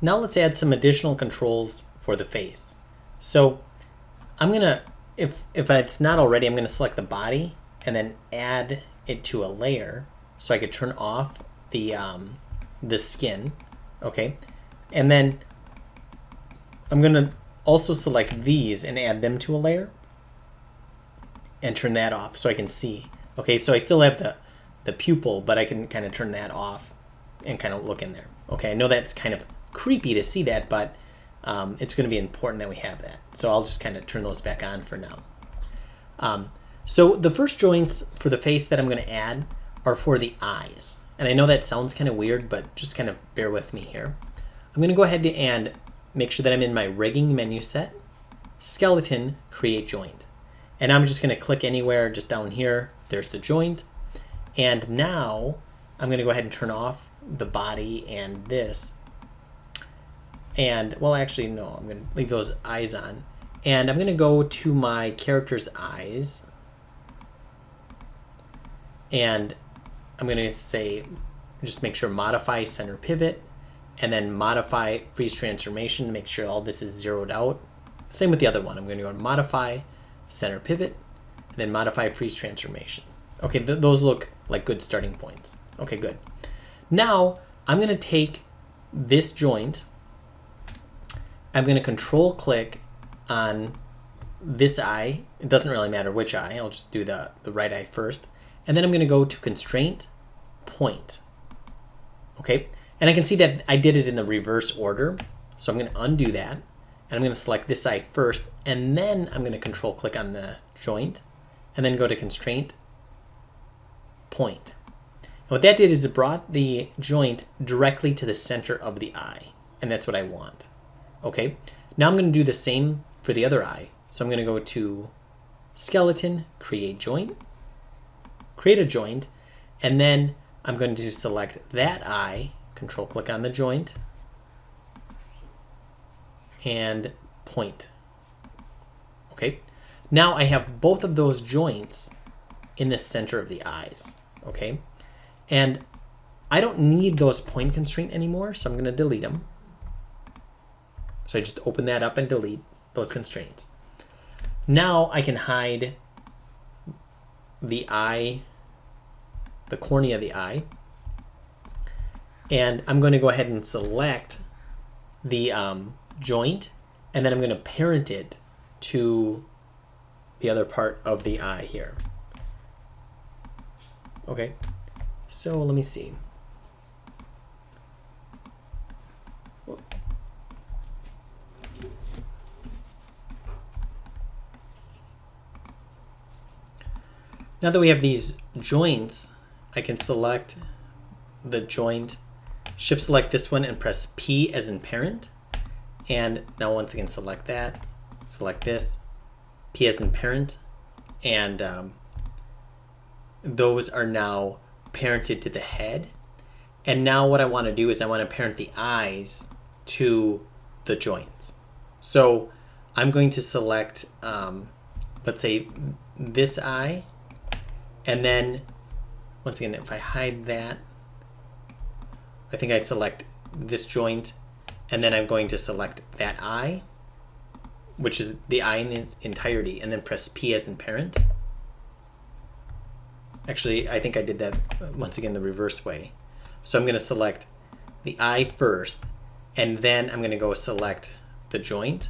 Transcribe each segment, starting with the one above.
Now let's add some additional controls for the face. So I'm gonna, if it's not already, I'm gonna select the body and then add it to a layer so I could turn off the skin, okay? And then I'm gonna also select these and add them to a layer and turn that off so I can see. Okay, so I still have the pupil, but I can kind of turn that off and kind of look in there. Okay, I know that's kind of creepy to see that, but it's going to be important that we have that. So I'll just kind of turn those back on for now. So the first joints for the face that I'm going to add are for the eyes. And I know that sounds kind of weird, but just kind of bear with me here. I'm going to go ahead and make sure that I'm in my rigging menu set, skeleton, create joint. And I'm just going to click anywhere just down here. There's the joint. And now I'm going to go ahead and turn off the body and this. And, well, actually, no, I'm going to leave those eyes on. And I'm going to go to my character's eyes. And I'm going to say, just make sure modify center pivot. And then modify freeze transformation to make sure all this is zeroed out. Same with the other one. I'm going to go to modify center pivot, and then modify freeze transformation. Okay, those look like good starting points. Okay, good. Now I'm going to take this joint. I'm going to control click on this eye. It doesn't really matter which eye. I'll just do the right eye first. And then I'm going to go to constraint point. Okay, and I can see that I did it in the reverse order. So I'm going to undo that. And I'm going to select this eye first, and then I'm going to control click on the joint, and then go to constraint point. And what that did is it brought the joint directly to the center of the eye, and that's what I want. Okay, now I'm going to do the same for the other eye. So I'm going to go to skeleton, create joint, create a joint, and then I'm going to select that eye, control click on the joint, and point. Okay, now I have both of those joints in the center of the eyes. Okay, and I don't need those point constraint anymore, so I'm going to delete them. So I just open that up and delete those constraints. Now I can hide the eye, the cornea of the eye, and I'm going to go ahead and select the joint, and then I'm going to parent it to the other part of the eye here. Okay, so let me see. Now that we have these joints, I can select the joint, shift select this one and press P as in parent. And now once again, select that, select this, P as in parent, and those are now parented to the head. And now what I want to do is I want to parent the eyes to the joints. So I'm going to select, let's say this eye, and then once again, if I hide that, I think I select this joint, and then I'm going to select that eye, which is the eye in its entirety, and then press P as in parent. Actually, I think I did that once again the reverse way. So I'm going to select the eye first, and then I'm going to go select the joint.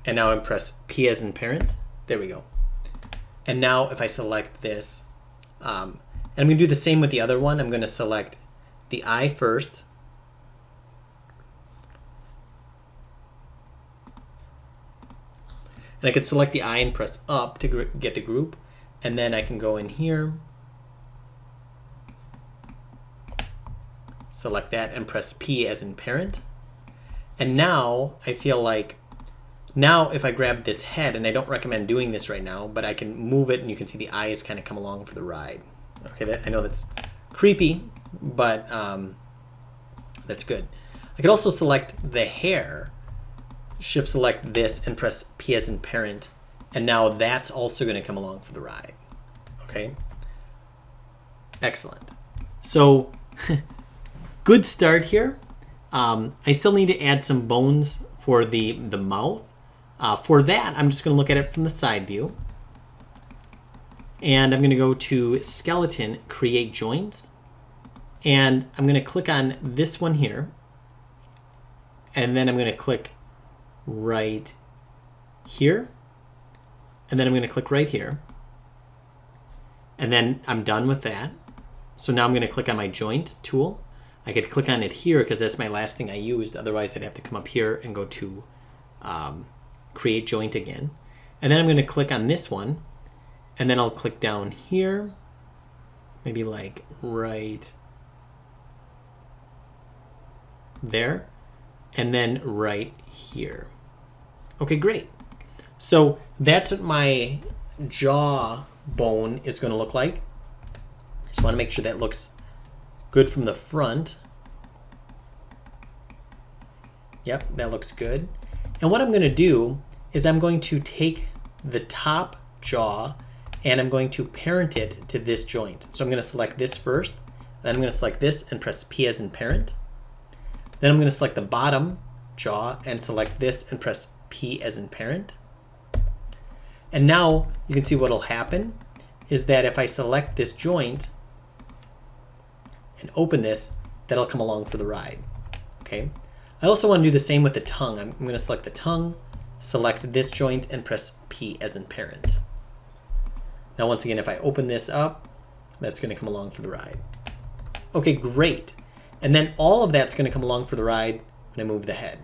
And now I press P as in parent. There we go. And now if I select this, and I'm going to do the same with the other one. I'm going to select the eye first. And I could select the eye and press up to get the group. And then I can go in here, select that and press P as in parent. And now I feel like, now if I grab this head, and I don't recommend doing this right now, but I can move it and you can see the eyes kind of come along for the ride. Okay, I know that's creepy, but that's good. I could also select the hair, shift select this and press P as in parent, and now that's also going to come along for the ride. Okay. Excellent. So good start here. I still need to add some bones for the mouth. For that, I'm just going to look at it from the side view. And I'm going to go to Skeleton, Create Joints. And I'm going to click on this one here. And then I'm going to click right here. And then I'm going to click right here. And then I'm done with that. So now I'm going to click on my joint tool. I could click on it here because that's my last thing I used. Otherwise, I'd have to come up here and go to Create Joint again. And then I'm going to click on this one. And then I'll click down here. Maybe like right there. And then right here. Okay, great. So that's what my jaw bone is going to look like. Just want to make sure that looks good from the front. Yep, that looks good. And what I'm going to do is I'm going to take the top jaw and I'm going to parent it to this joint. So I'm going to select this first, then I'm going to select this and press P as in parent. Then I'm going to select the bottom jaw and select this and press P as in parent. And now you can see what will happen is that if I select this joint and open this, that'll come along for the ride. Okay. I also want to do the same with the tongue. I'm going to select the tongue, select this joint, and press P as in parent. Now once again, if I open this up, that's going to come along for the ride. Okay, great. And then all of that's going to come along for the ride when I move the head.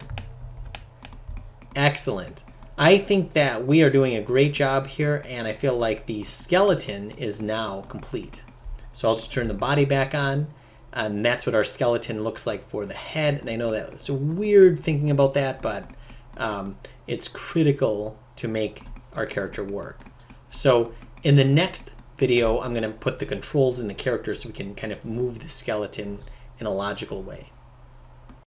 Excellent. I think that we are doing a great job here, and I feel like the skeleton is now complete. So I'll just turn the body back on, and that's what our skeleton looks like for the head. And I know that it's weird thinking about that, but it's critical to make our character work. So in the next video, I'm going to put the controls in the character so we can kind of move the skeleton in a logical way.